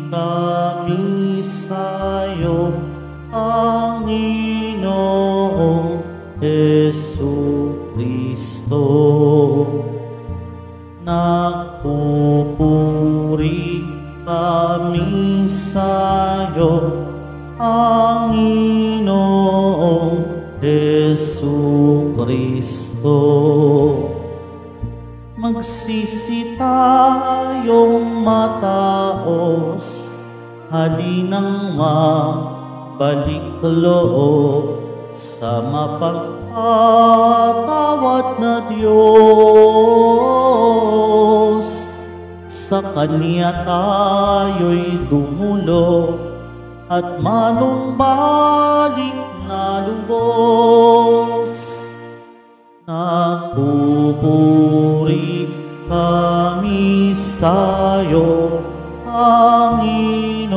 kami sa'yo, Panginoong Jesucristo. Nagpupuri kami sa'yo, Panginoong Jesucristo. Magsisi tayong mataos, halinang mabalik loob sa mapagpatawad na Diyos. Sa Kanya tayo'y dumulog at manumbalik na lubos. Nagpupuri kami sa'yo, Panginoong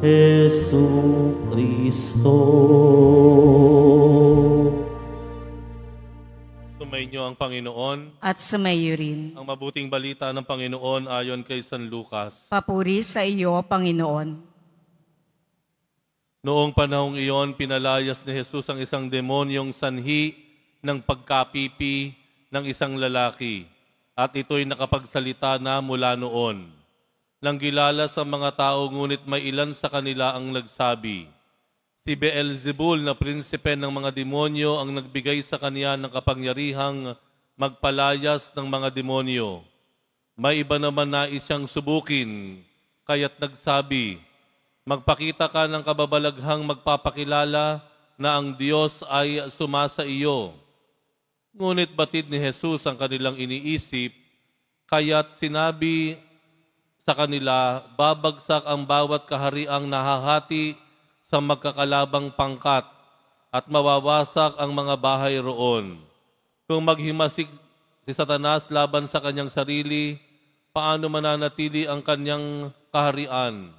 Jesucristo. Sumainyo ang Panginoon At sumayo rin. ang mabuting balita ng Panginoon ayon kay San Lucas. Papuri sa iyo, Panginoon. Noong panahong iyon, pinalayas ni Jesus ang isang demonyong sanhi ng pagkapipi ng isang lalaki, at ito'y nakapagsalita na mula noon. Nanggilala sa mga tao, ngunit may ilan sa kanila ang nagsabi, si Beelzebul na prinsipe ng mga demonyo ang nagbigay sa kanya ng kapangyarihang magpalayas ng mga demonyo. May iba naman nais siyang subukin, kaya't nagsabi, magpakita ka ng kababalaghang magpapakilala na ang Diyos ay sumasa iyo. Ngunit batid ni Jesus ang kanilang iniisip, kaya't sinabi sa kanila, babagsak ang bawat kahariang nahahati sa magkakalabang pangkat at mawawasak ang mga bahay roon. Kung maghimasik si Satanas laban sa kanyang sarili, paano mananatili ang kanyang kaharian?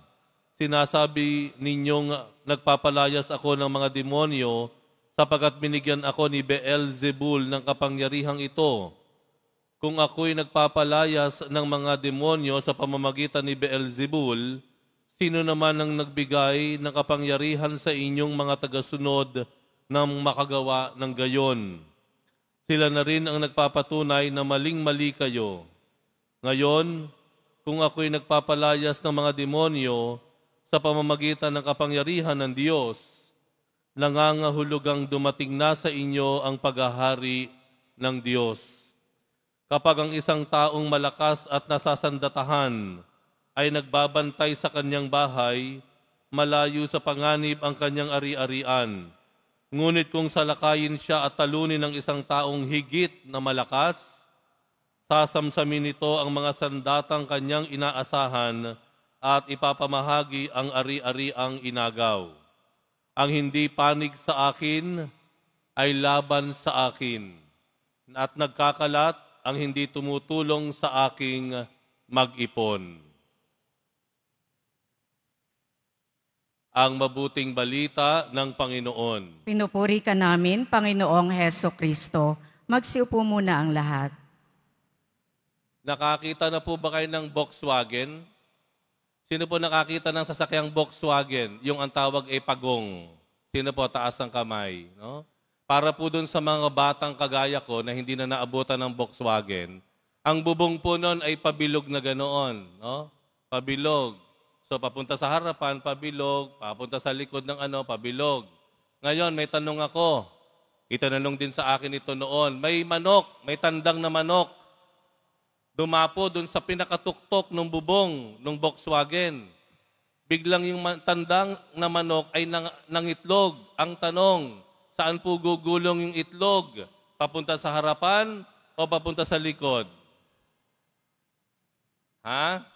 Sinasabi ninyong nagpapalayas ako ng mga demonyo sapagkat binigyan ako ni Beelzebul ng kapangyarihang ito. Kung ako'y nagpapalayas ng mga demonyo sa pamamagitan ni Beelzebul, sino naman ang nagbigay ng kapangyarihan sa inyong mga tagasunod ng makagawa ng gayon? Sila na rin ang nagpapatunay na maling-mali kayo. Ngayon, kung ako'y nagpapalayas ng mga demonyo sa pamamagitan ng kapangyarihan ng Diyos, nangangahulugang dumating na sa inyo ang paghahari ng Diyos. Kapag ang isang taong malakas at nasasandatahan ay nagbabantay sa kanyang bahay, malayo sa panganib ang kanyang ari-arian. Ngunit kung salakayin siya at talunin ng isang taong higit na malakas, sasamsamin nito ang mga sandatang kanyang inaasahan at ipapamahagi ang ari-ariang inagaw. Ang hindi panig sa akin ay laban sa akin, at nagkakalat ang hindi tumutulong sa aking mag-ipon. Ang mabuting balita ng Panginoon. Pinupuri ka namin, Panginoong Jesucristo. Magsiupo muna ang lahat. Nakakita na po ba kayo ng Volkswagen? Sino po nakakita ng sasakyang Volkswagen? Yung ang tawag ay pagong. Sino po? Taas ang kamay. No? Para po dun sa mga batang kagaya ko na hindi na naabutan ng Volkswagen, ang bubong po nun ay pabilog na ganoon. No? Pabilog. So papunta sa harapan, pabilog. Papunta sa likod ng pabilog. Ngayon, may tanong ako. Itanong din sa akin ito noon. May manok, may tandang na manok. Dumapo dun sa pinakatuktok ng bubong ng Volkswagen. Biglang yung tandang na manok ay nangitlog. Ang tanong, saan po gugulong yung itlog? Papunta sa harapan o papunta sa likod? Ha?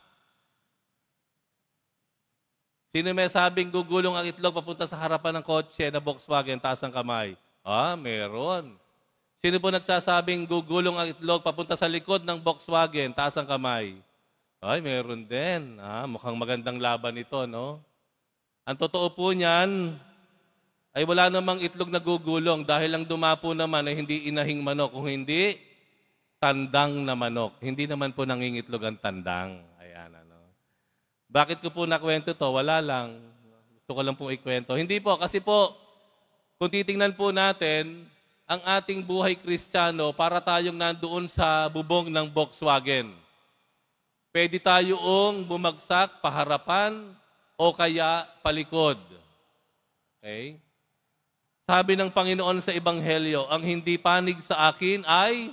Sino may sabing gugulong ang itlog papunta sa harapan ng kotse na Volkswagen? Taas ang kamay. Meron. Sino po nagsasabing gugulong ang itlog papunta sa likod ng Volkswagen? Taas ang kamay. Meron din. Mukhang magandang laban ito, no? Ang totoo po niyan ay wala namang itlog na gugulong dahil lang dumapo naman ay hindi inahing manok. Kung hindi, tandang na manok. Hindi naman po nangingitlog ang tandang. Ayan, ano. Bakit ko po nakwento to? Wala lang. Gusto ko lang pong ikwento. Hindi po, kasi po, kung titingnan po natin, ang ating buhay Kristiyano, para tayong nandoon sa bubong ng Volkswagen. Pwede tayong bumagsak paharapan o kaya palikod. Okay? Sabi ng Panginoon sa Ebanghelyo, ang hindi panig sa akin ay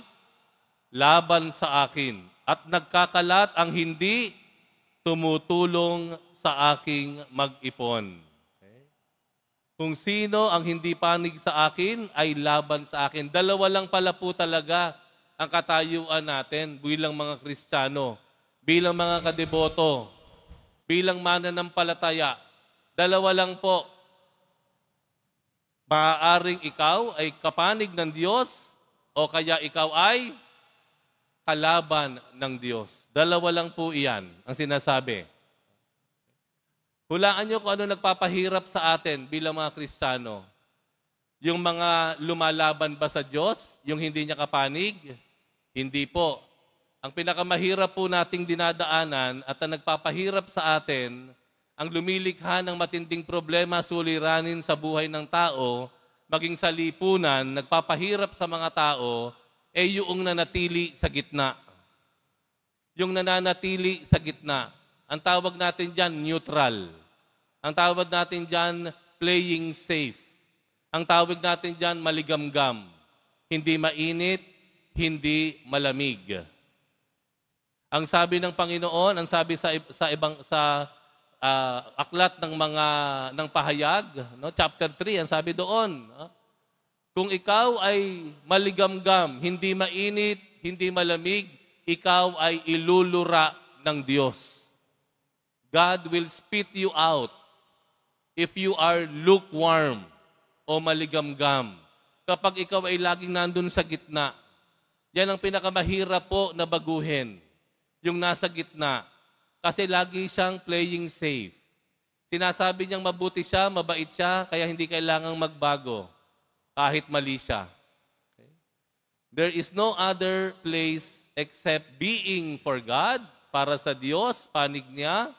laban sa akin. At nagkakalat ang hindi tumutulong sa aking mag-ipon. Okay? Kung sino ang hindi panig sa akin ay laban sa akin. Dalawa lang pala po talaga ang katayuan natin bilang mga Kristiyano, bilang mga kadeboto, bilang mananampalataya. Dalawa lang po. Maaaring ikaw ay kapanig ng Diyos o kaya ikaw ay kalaban ng Diyos. Dalawa lang po iyan ang sinasabi. Hulaan niyo kung ano nagpapahirap sa atin bilang mga Kristiyano. Yung mga lumalaban ba sa Diyos? Yung hindi niya kapanig? Hindi po. Ang pinakamahirap po nating dinadaanan at ang nagpapahirap sa atin, ang lumilikha ng matinding problema, suliranin sa buhay ng tao, maging sa lipunan, nagpapahirap sa mga tao, ay yung nanatili sa gitna. Yung nananatili sa gitna. Ang tawag natin dyan, neutral. Ang tawag natin dyan, playing safe. Ang tawag natin dyan, maligamgam. Hindi mainit, hindi malamig. Ang sabi ng Panginoon, ang sabi sa aklat ng pahayag, no? Chapter 3, ang sabi doon, kung ikaw ay maligamgam, hindi mainit, hindi malamig, ikaw ay ilulura ng Diyos. God will spit you out if you are lukewarm o maligamgam. Kapag ikaw ay laging nandun sa gitna, yan ang pinakamahirap po na baguhin, yung nasa gitna. Kasi lagi siyang playing safe. Sinasabi niyang mabuti siya, mabait siya, kaya hindi kailangang magbago kahit mali siya. Okay? There is no other place except being for God, para sa Diyos, panig niya,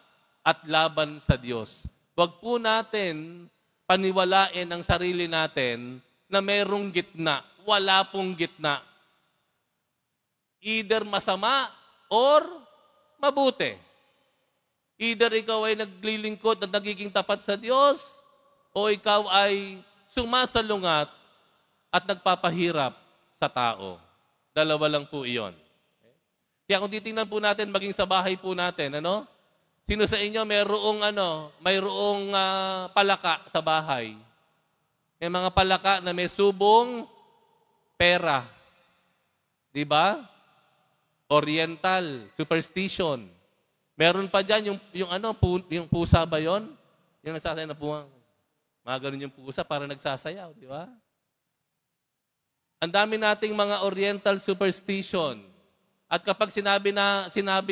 at laban sa Diyos. Huwag po natin paniwalain ang sarili natin na merong gitna. Wala pong gitna. Either masama or mabuti. Either ikaw ay naglilingkod at nagiging tapat sa Diyos, o ikaw ay sumasalungat at nagpapahirap sa tao. Dalawa lang po iyon. Kaya kung titingnan po natin, maging sa bahay po natin, sino sa inyo mayroong palaka sa bahay? May mga palaka na may subong pera. Di ba? Oriental, superstition. Meron pa dyan yung pusa ba yun? Yung nagsasayaw na puwang. Mga ganun yung pusa para nagsasayaw, di ba? Ang dami nating mga oriental superstition. At kapag sinabi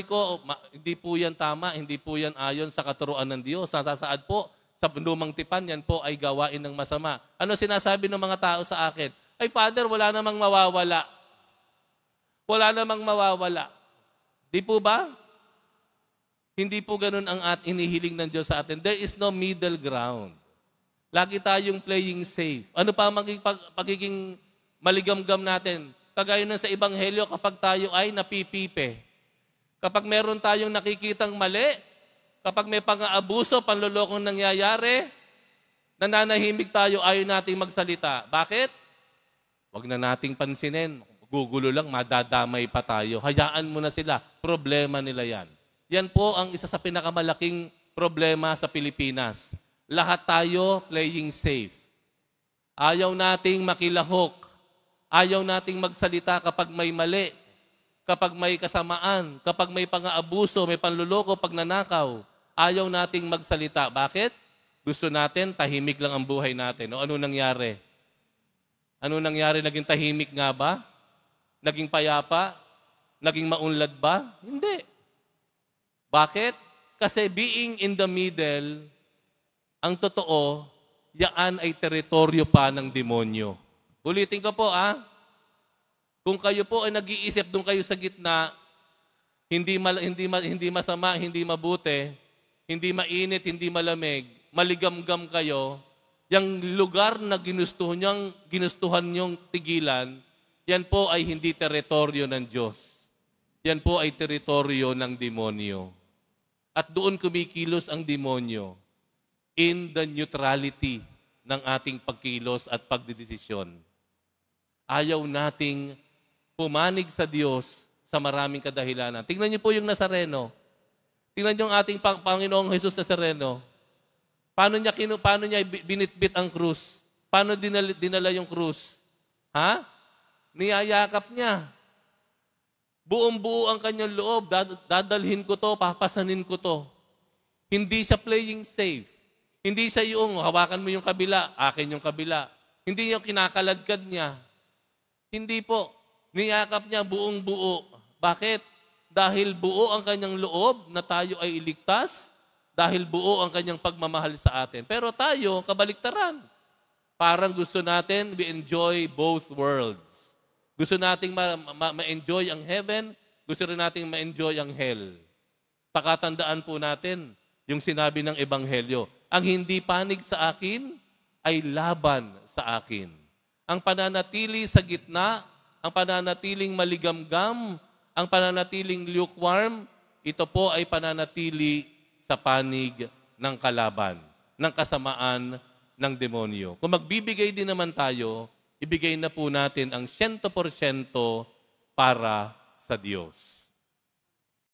ko, hindi po yan tama, hindi po yan ayon sa katuruan ng Diyos. Sasaad po sa lumang tipan, yan po ay gawain ng masama. Ano sinasabi ng mga tao sa akin? Ay, Father, wala namang mawawala. Wala namang mawawala. Di po ba? Hindi po ganun ang inihiling ng Diyos sa atin. There is no middle ground. Lagi tayong playing safe. Ano pa ang pagiging maligamgam natin? Kagaya nun sa Ebanghelyo, kapag tayo ay napipipe. Kapag meron tayong nakikitang mali, kapag may pang-aabuso, panlolokong nangyayari, nananahimik tayo, ayaw nating magsalita. Bakit? Huwag na nating pansinin. Gugulo lang, madadamay pa tayo. Hayaan mo na sila. Problema nila yan. Yan po ang isa sa pinakamalaking problema sa Pilipinas. Lahat tayo playing safe. Ayaw nating makilahok. Ayaw nating magsalita kapag may mali, kapag may kasamaan, kapag may pang-aabuso, may panluloko, pagnanakaw. Ayaw nating magsalita. Bakit? Gusto natin, tahimik lang ang buhay natin. O ano nangyari? Ano nangyari? Naging tahimik nga ba? Naging payapa? Naging maunlad ba? Hindi. Bakit? Kasi being in the middle, ang totoo, yaan ay teritoryo pa ng demonyo. Ulitin ko po, kung kayo po ay nag-iisip, doon kayo sa gitna, hindi masama, hindi mabuti, hindi mainit, hindi malamig, maligamgam kayo, yung lugar na ginustuhan niyong tigilan, yan po ay hindi teritoryo ng Diyos. Yan po ay teritoryo ng demonyo. At doon kumikilos ang demonyo in the neutrality ng ating pagkilos at pagdedesisyon. Ayaw nating pumanig sa Diyos sa maraming kadahilanan. Tingnan niyo po yung Nazareno. Tingnan niyo ang ating Panginoong Jesus Nazareno. Paano niya binitbit ang krus? Paano dinala yung krus? Ha? Niyayakap niya. Buong-buo ang kanyang loob. Dadalhin ko to, papasanin ko to. Hindi siya playing safe. Hindi siya yung hawakan mo yung kabila, akin yung kabila. Hindi yung kinakaladkad niya. Hindi po. Niyakap niya buong-buo. Bakit? Dahil buo ang kanyang loob na tayo ay iligtas, dahil buo ang kanyang pagmamahal sa atin. Pero tayo, kabaliktaran. Parang gusto natin, we enjoy both worlds. Gusto nating ma-enjoy ang heaven, gusto rin nating ma-enjoy ang hell. Pakatandaan po natin yung sinabi ng Ebanghelyo. Ang hindi panig sa akin ay laban sa akin. Ang pananatili sa gitna, ang pananatiling maligamgam, ang pananatiling lukewarm, ito po ay pananatili sa panig ng kalaban, ng kasamaan ng demonyo. Kung magbibigay din naman tayo, ibigay na po natin ang 100% para sa Diyos.